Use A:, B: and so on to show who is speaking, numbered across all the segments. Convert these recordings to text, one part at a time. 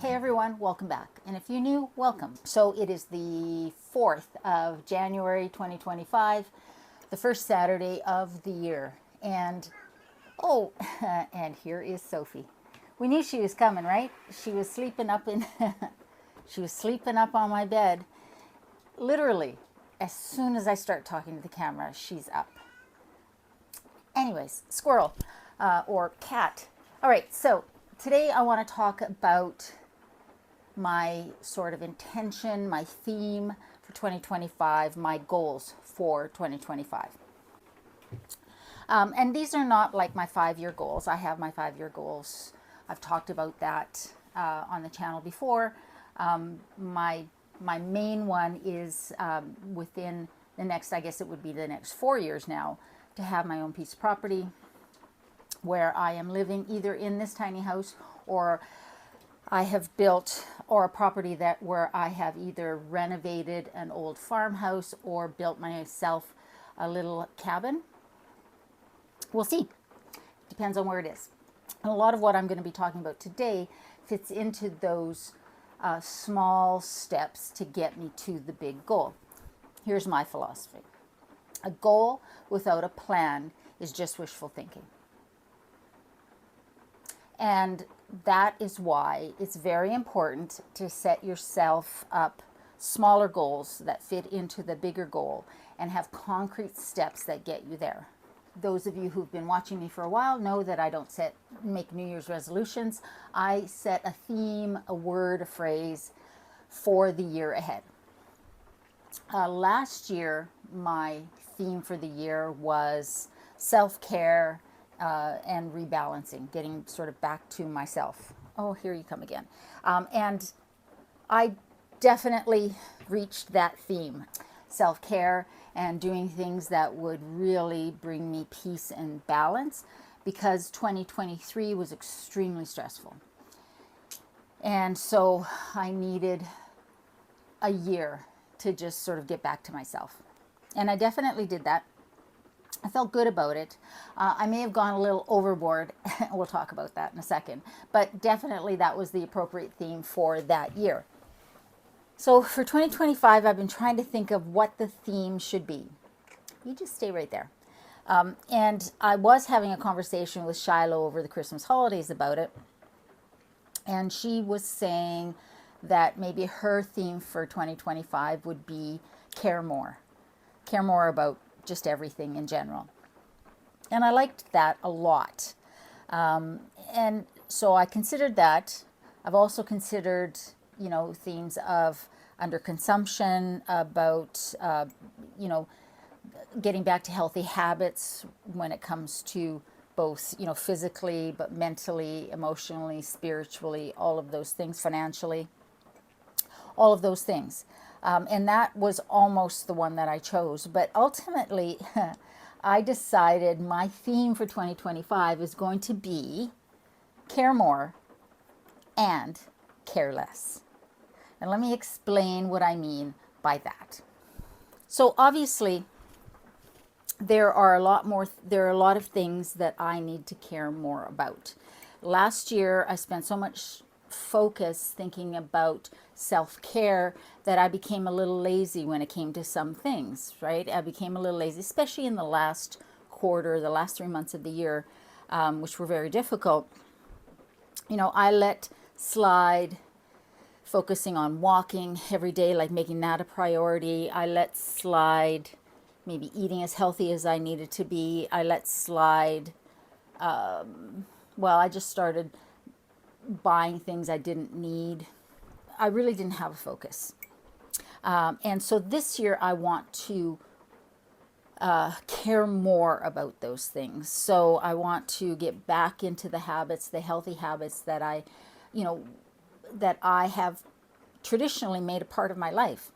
A: Hey everyone, welcome back. And if you're new, welcome. So it is the 4th of January 2025, the first Saturday of the year. And oh, and here is Sophie. We knew she was coming, right? She was sleeping up in she was sleeping up on my bed. Literally, as soon as I start talking to the camera, she's up. Anyways, squirrel or cat. All right, so today I want to talk about my sort of intention, my theme for 2025, my goals for 2025. And these are not like my 5-year goals. I have my 5-year goals. I've talked about that on the channel before. My main one is within the next, I guess it would be the next 4 years now, to have my own piece of property where I am living either in this tiny house or I have built, or a property that where I have either renovated an old farmhouse or built myself a little cabin. We'll see. Depends on where it is. And a lot of what I'm going to be talking about today fits into those small steps to get me to the big goal. Here's my philosophy. A goal without a plan is just wishful thinking. And that is why it's very important to set yourself up smaller goals that fit into the bigger goal and have concrete steps that get you there. Those of you who've been watching me for a while know that I don't make New Year's resolutions. I set a theme, a word, a phrase for the year ahead. Last year, my theme for the year was self-care, and rebalancing, getting sort of back to myself. Oh, here you come again. And I definitely reached that theme, self-care and doing things that would really bring me peace and balance, because 2023 was extremely stressful. And so I needed a year to just sort of get back to myself. And I definitely did that. I felt good about it. I may have gone a little overboard. We'll talk about that in a second. But definitely that was the appropriate theme for that year. So for 2025, I've been trying to think of what the theme should be. You just stay right there. And I was having a conversation with Shiloh over the Christmas holidays about it. And she was saying that maybe her theme for 2025 would be care more. Care more about just everything in general. And I liked that a lot. And so I considered that. I've also considered, themes of underconsumption, about, getting back to healthy habits when it comes to both, physically, but mentally, emotionally, spiritually, all of those things, financially, all of those things. And that was almost the one that I chose. But ultimately, I decided my theme for 2025 is going to be care more and care less. And let me explain what I mean by that. So obviously, there are a lot of things that I need to care more about. Last year, I spent so much focus thinking about self-care that I became a little lazy when it came to some things, right? I became a little lazy, especially in the last quarter, the last 3 months of the year, which were very difficult. I let slide focusing on walking every day, like making that a priority. I let slide maybe eating as healthy as I needed to be. I let slide, I just started buying things I didn't need. I really didn't have a focus. And so this year I want to care more about those things. So I want to get back into the habits, the healthy habits that I have traditionally made a part of my life.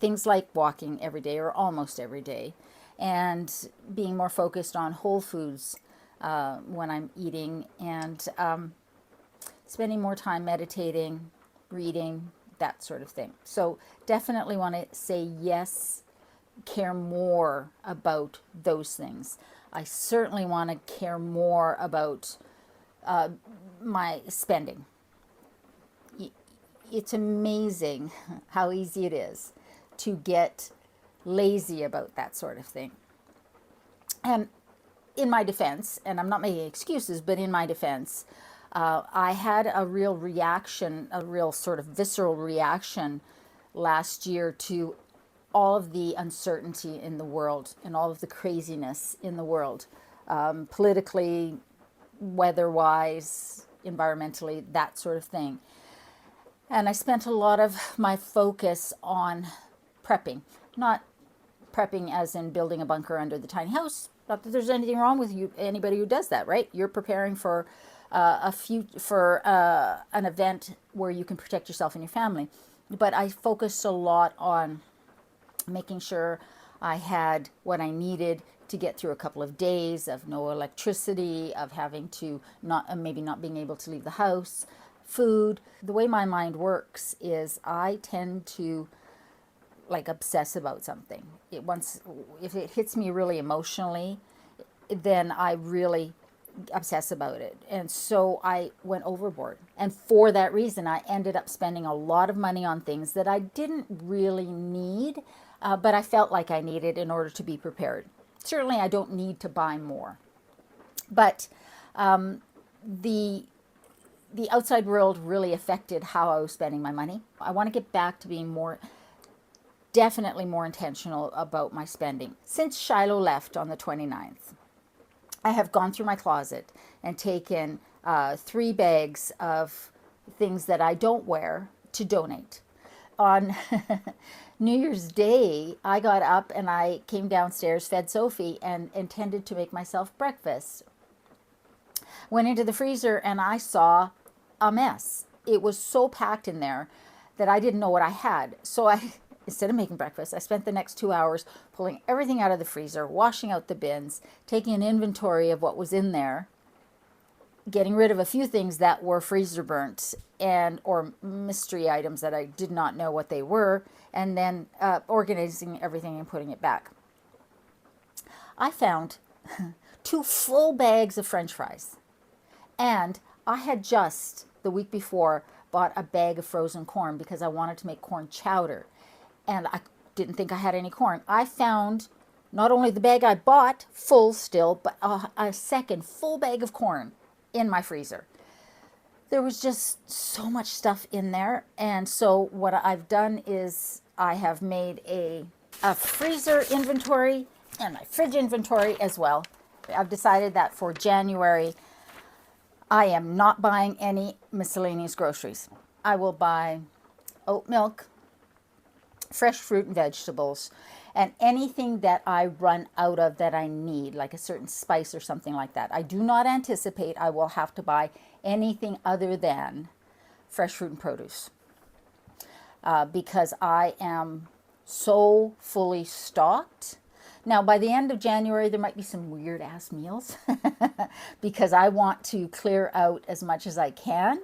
A: Things like walking every day or almost every day, and being more focused on whole foods when I'm eating, and spending more time meditating, reading, that sort of thing. So definitely want to say yes, care more about those things. I certainly want to care more about my spending. it's amazing how easy it is to get lazy about that sort of thing. And in my defense, and I'm not making excuses, but in my defense, I had a real reaction, a real sort of visceral reaction last year to all of the uncertainty in the world and all of the craziness in the world, politically, weather-wise, environmentally, that sort of thing. And I spent a lot of my focus on prepping, not prepping as in building a bunker under the tiny house. Not that there's anything wrong with you, anybody who does that, right? You're preparing for an event where you can protect yourself and your family. But I focused a lot on making sure I had what I needed to get through a couple of days of no electricity, of having to maybe not being able to leave the house, food. The way my mind works is I tend to like obsess about something. If it hits me really emotionally, then I really obsess about it. And so I went overboard. And for that reason, I ended up spending a lot of money on things that I didn't really need, but I felt like I needed in order to be prepared. Certainly, I don't need to buy more. But the outside world really affected how I was spending my money. I want to get back to being definitely more intentional about my spending. Since Shiloh left on the 29th, I have gone through my closet and taken 3 bags of things that I don't wear to donate. On New Year's Day, I got up and I came downstairs, fed Sophie, and intended to make myself breakfast. Went into the freezer and I saw a mess. It was so packed in there that I didn't know what I had. So instead of making breakfast, I spent the next 2 hours pulling everything out of the freezer, washing out the bins, taking an inventory of what was in there, getting rid of a few things that were freezer burnt or mystery items that I did not know what they were, and then organizing everything and putting it back. I found 2 full bags of French fries, and I had just the week before bought a bag of frozen corn because I wanted to make corn chowder, and I didn't think I had any corn. I found not only the bag I bought full still, but a second full bag of corn in my freezer. There was just so much stuff in there, and so what I've done is I have made a freezer inventory and my fridge inventory as well. I've decided that for January, I am not buying any miscellaneous groceries. I will buy oat milk, fresh fruit and vegetables, and anything that I run out of that I need, like a certain spice or something like that. I do not anticipate I will have to buy anything other than fresh fruit and produce because I am so fully stocked. Now, by the end of January, there might be some weird ass meals because I want to clear out as much as I can.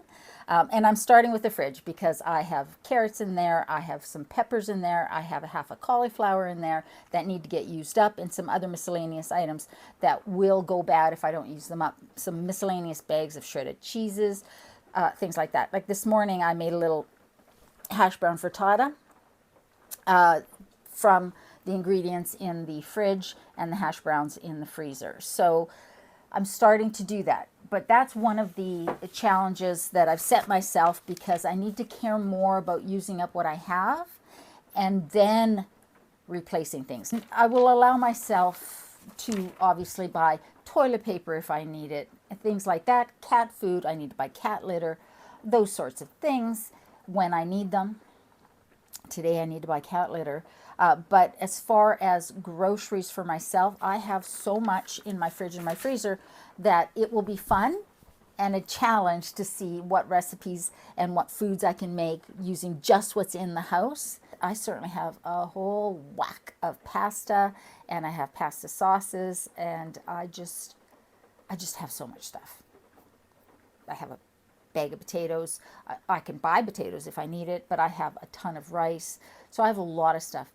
A: And I'm starting with the fridge because I have carrots in there, I have some peppers in there, I have a half a cauliflower in there that need to get used up, and some other miscellaneous items that will go bad if I don't use them up. Some miscellaneous bags of shredded cheeses, things like that. Like this morning, I made a little hash brown frittata from the ingredients in the fridge and the hash browns in the freezer. So I'm starting to do that. But that's one of the challenges that I've set myself because I need to care more about using up what I have and then replacing things. I will allow myself to obviously buy toilet paper if I need it, and things like that, cat food, I need to buy cat litter, those sorts of things when I need them. Today I need to buy cat litter. But as far as groceries for myself, I have so much in my fridge and my freezer that it will be fun and a challenge to see what recipes and what foods I can make using just what's in the house. I certainly have a whole whack of pasta, and I have pasta sauces, and I just have so much stuff. I have a bag of potatoes. I can buy potatoes if I need it, but I have a ton of rice. So I have a lot of stuff.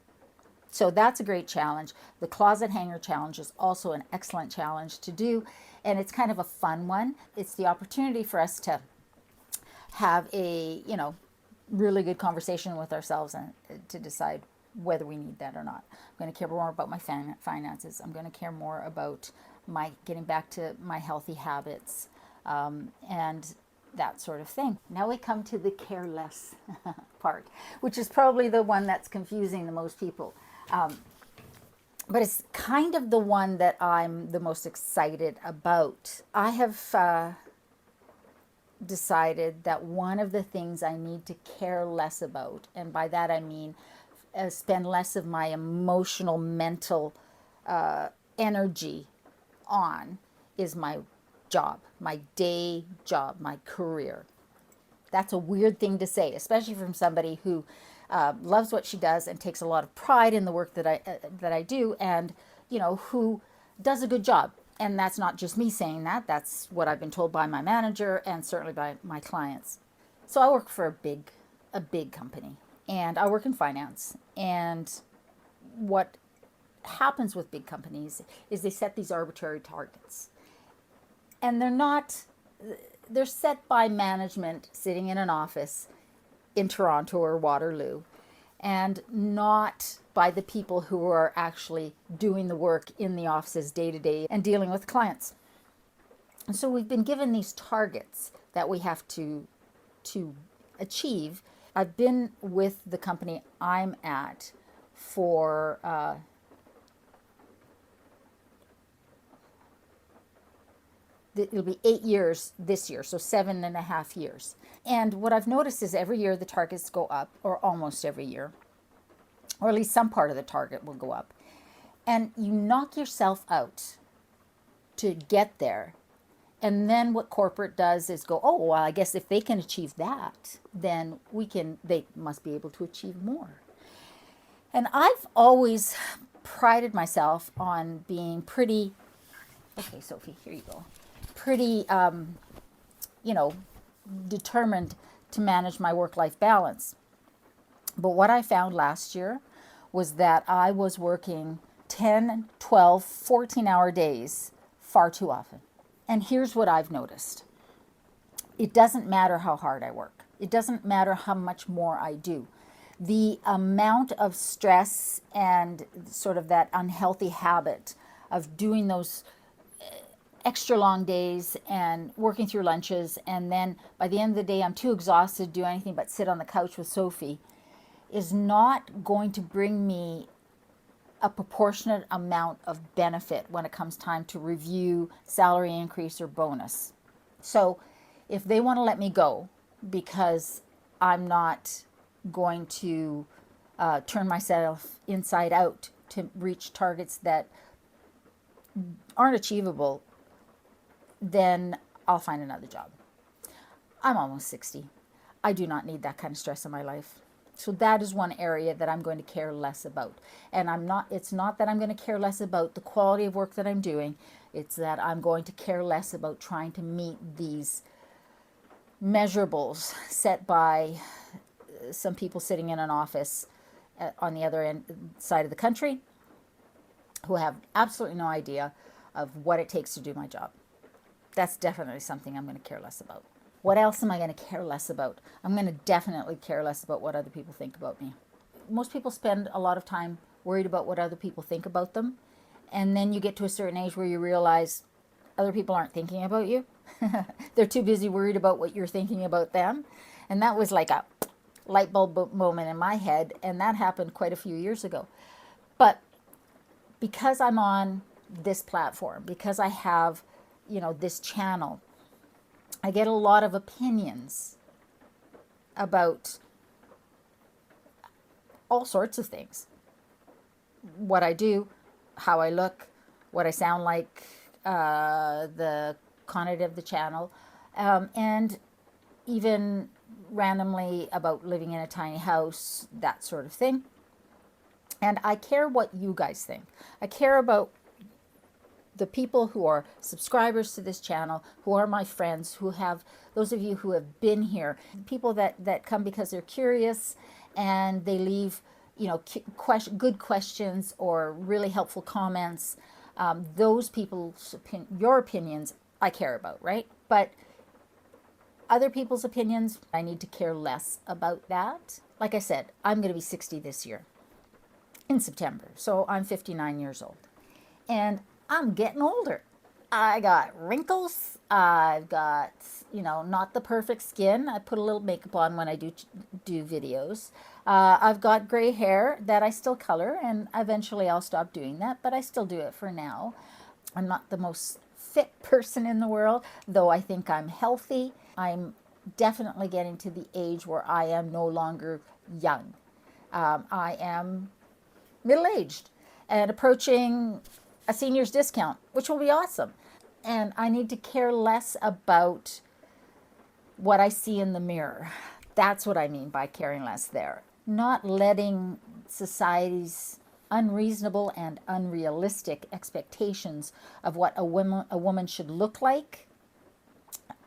A: So that's a great challenge. The closet hanger challenge is also an excellent challenge to do, and it's kind of a fun one. It's the opportunity for us to have a, really good conversation with ourselves and to decide whether we need that or not. I'm going to care more about my finances. I'm going to care more about my getting back to my healthy habits, and that sort of thing. Now we come to the careless part, which is probably the one that's confusing the most people. But it's kind of the one that I'm the most excited about. I have decided that one of the things I need to care less about, and by that I mean spend less of my emotional, mental energy on, is my job, my day job, my career. That's a weird thing to say, especially from somebody who loves what she does and takes a lot of pride in the work that I do, and who does a good job. And that's not just me saying that. That's what I've been told by my manager and certainly by my clients. So I work for a big company, and I work in finance. And what happens with big companies is they set these arbitrary targets, and they're set by management sitting in an office in Toronto or Waterloo, and not by the people who are actually doing the work in the offices day to day and dealing with clients. And so we've been given these targets that we have to achieve. I've been with the company I'm at for it'll be 8 years this year, so 7.5 years. And what I've noticed is every year the targets go up, or almost every year, or at least some part of the target will go up. And you knock yourself out to get there. And then what corporate does is go, oh, well, I guess if they can achieve that, then they must be able to achieve more. And I've always prided myself on being pretty, okay, Sophie, here you go, pretty, determined to manage my work-life balance. But what I found last year was that I was working 10, 12, 14-hour days far too often. And here's what I've noticed. It doesn't matter how hard I work. It doesn't matter how much more I do. The amount of stress and sort of that unhealthy habit of doing those extra long days and working through lunches, and then by the end of the day I'm too exhausted to do anything but sit on the couch with Sophie, is not going to bring me a proportionate amount of benefit when it comes time to review salary increase or bonus. So if they want to let me go because I'm not going to turn myself inside out to reach targets that aren't achievable, then I'll find another job. I'm almost 60. I do not need that kind of stress in my life. So that is one area that I'm going to care less about. And it's not that I'm going to care less about the quality of work that I'm doing. It's that I'm going to care less about trying to meet these measurables set by some people sitting in an office on the other side of the country who have absolutely no idea of what it takes to do my job. That's definitely something I'm going to care less about. What else am I going to care less about? I'm going to definitely care less about what other people think about me. Most people spend a lot of time worried about what other people think about them. And then you get to a certain age where you realize other people aren't thinking about you. They're too busy worried about what you're thinking about them. And that was like a light bulb moment in my head. And that happened quite a few years ago. But because I'm on this platform, because I have, this channel, I get a lot of opinions about all sorts of things. What I do, how I look, what I sound like, the content of the channel, and even randomly about living in a tiny house, that sort of thing. And I care what you guys think. I care about the people who are subscribers to this channel, who are my friends, those of you who have been here, people that come because they're curious and they leave, good questions or really helpful comments. Those people's your opinions I care about, right? But Other people's opinions, I need to care less about that. Like I said, I'm going to be 60 this year in September. So I'm 59 years old. And I'm getting older. I got wrinkles. I've got, not the perfect skin. I put a little makeup on when I do videos. I've got gray hair that I still color, and eventually I'll stop doing that, but I still do it for now. I'm not the most fit person in the world, though I think I'm healthy. I'm definitely getting to the age where I am no longer young. I am middle-aged and approaching a senior's discount, which will be awesome. And I need to care less about what I see in the mirror. That's what I mean by caring less there. Not letting society's unreasonable and unrealistic expectations of what a woman should look like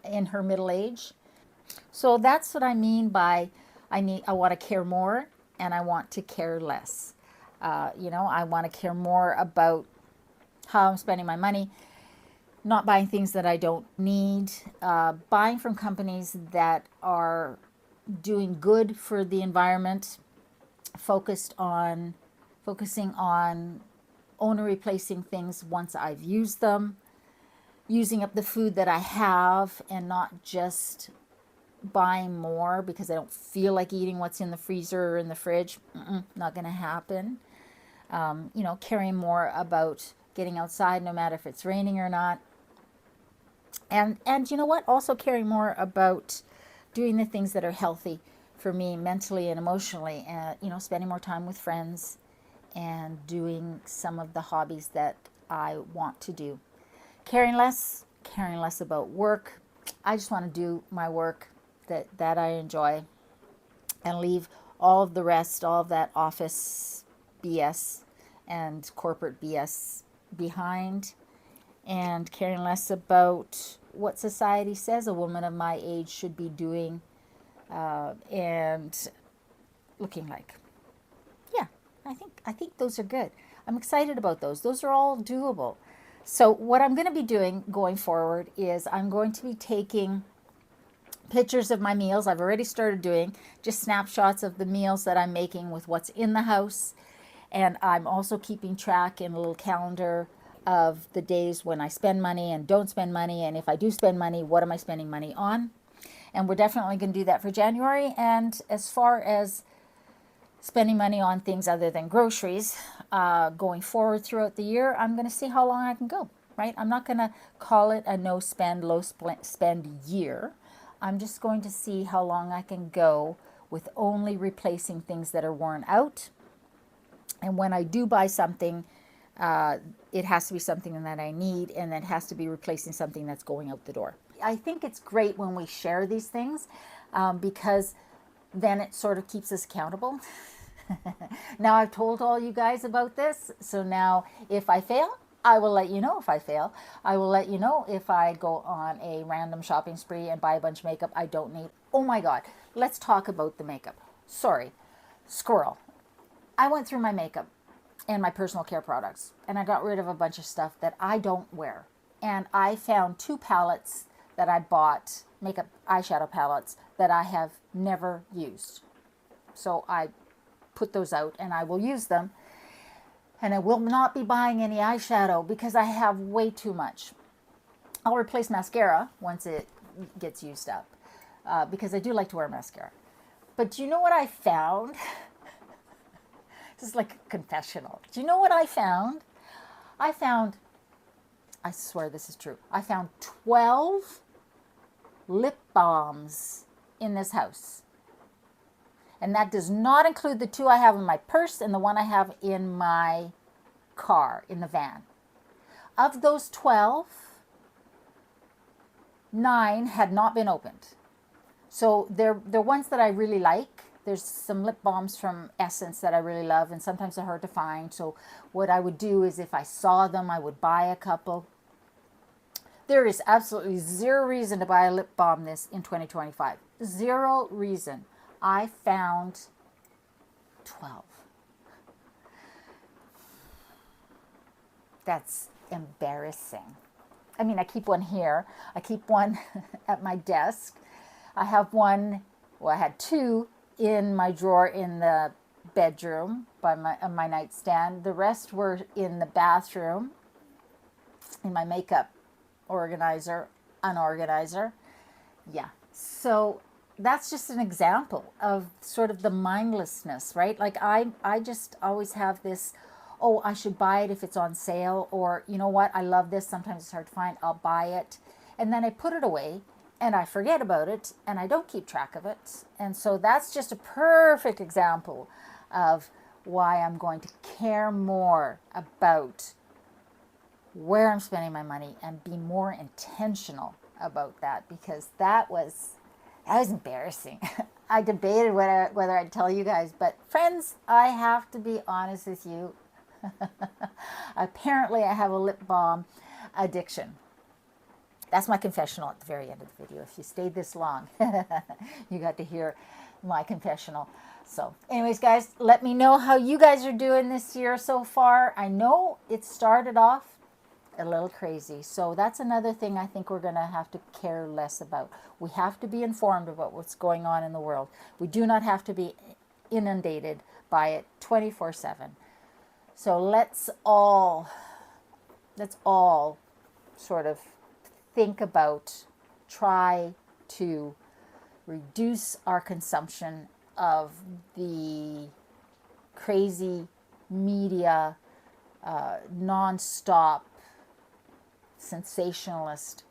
A: in her middle age. So that's what I mean by I want to care more and I want to care less. I want to care more about how I'm spending my money, not buying things that I don't need, buying from companies that are doing good for the environment, focusing on owner replacing things once I've used them, using up the food that I have and not just buying more because I don't feel like eating what's in the freezer or in the fridge. Not going to happen. Caring more about getting outside no matter if it's raining or not. And you know what? Also caring more about doing the things that are healthy for me mentally and emotionally, and spending more time with friends and doing some of the hobbies that I want to do. Caring less about work. I just want to do my work that I enjoy and leave all of the rest, all of that office BS and corporate BS behind, and caring less about what society says a woman of my age should be doing and looking like. Yeah, I think those are good. I'm excited about those. Those are all doable. So what I'm going to be doing going forward is I'm going to be taking pictures of my meals. I've already started doing just snapshots of the meals that I'm making with what's in the house. And I'm also keeping track in a little calendar of the days when I spend money and don't spend money. And if I do spend money, what am I spending money on? And we're definitely going to do that for January. And as far as spending money on things other than groceries, going forward throughout the year, I'm going to see how long I can go, right? I'm not going to call it a no spend, low spend year. I'm just going to see how long I can go with only replacing things that are worn out. And when I do buy something, it has to be something that I need, and it has to be replacing something that's going out the door. I think it's great when we share these things because then it sort of keeps us accountable. Now I've told all you guys about this, so now if I fail, I will let you know if I fail. I will let you know if I go on a random shopping spree and buy a bunch of makeup I don't need. Oh my God, let's talk about the makeup. Sorry, squirrel. I went through my makeup and my personal care products, and I got rid of a bunch of stuff that I don't wear. And I found 2 palettes that I bought, makeup eyeshadow palettes, that I have never used. So I put those out and I will use them. And I will not be buying any eyeshadow because I have way too much. I'll replace mascara once it gets used up because I do like to wear mascara. But do you know what I found? This is like a confessional. Do you know what I found? I swear this is true. I found 12 lip balms in this house. And that does not include the 2 I have in my purse and the 1 I have in my car, in the van. Of those 12, 9 had not been opened. So they're ones that I really like. There's some lip balms from Essence that I really love, and sometimes they're hard to find. So what I would do is if I saw them, I would buy a couple. There is absolutely zero reason to buy a lip balm this in 2025. Zero reason. I found 12. That's embarrassing. I mean, I keep one here. I keep one at my desk. I have one, well, I had two in my drawer in the bedroom by my nightstand. The rest were in the bathroom in my makeup unorganizer. Yeah. So that's just an example of sort of the mindlessness, right? Like I just always have this, oh, I should buy it if it's on sale, or you know what, I love this. Sometimes it's hard to find. I'll buy it. And then I put it away and I forget about it and I don't keep track of it. And so that's just a perfect example of why I'm going to care more about where I'm spending my money and be more intentional about that, because that was embarrassing. I debated whether I'd tell you guys, but friends, I have to be honest with you. Apparently I have a lip balm addiction. That's my confessional at the very end of the video. If you stayed this long, you got to hear my confessional. So anyways, guys, let me know how you guys are doing this year so far. I know it started off a little crazy. So that's another thing I think we're going to have to care less about. We have to be informed about what's going on in the world. We do not have to be inundated by it 24/7. So let's all sort of think about, try to reduce our consumption of the crazy media, non-stop, sensationalist,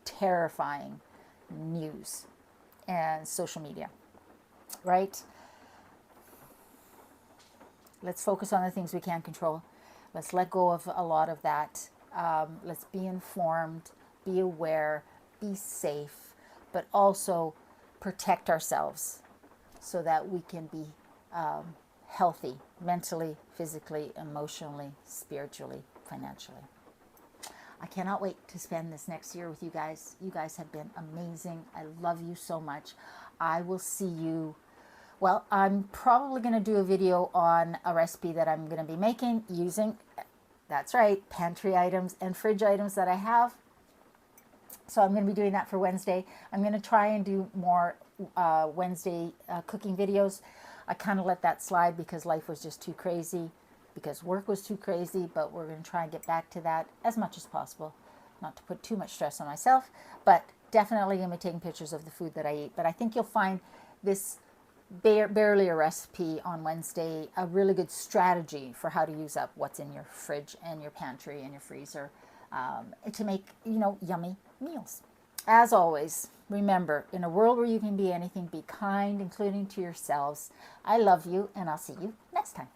A: terrifying news and social media, right? Let's focus on the things we can control. Let's let go of a lot of that. Let's be informed, be aware, be safe, but also protect ourselves so that we can be healthy mentally, physically, emotionally, spiritually, financially. I cannot wait to spend this next year with you guys. You guys have been amazing. I love you so much. I will see you. Well, I'm probably going to do a video on a recipe that I'm going to be making using, that's right, pantry items and fridge items that I have. So I'm going to be doing that for Wednesday. I'm going to try and do more Wednesday cooking videos. I kind of let that slide because life was just too crazy, because work was too crazy, but we're going to try and get back to that as much as possible. Not to put too much stress on myself, but definitely going to be taking pictures of the food that I eat. But I think you'll find this barely a recipe on Wednesday a really good strategy for how to use up what's in your fridge and your pantry and your freezer to make, yummy meals. As always, remember, in a world where you can be anything, be kind, including to yourselves. I love you, and I'll see you next time.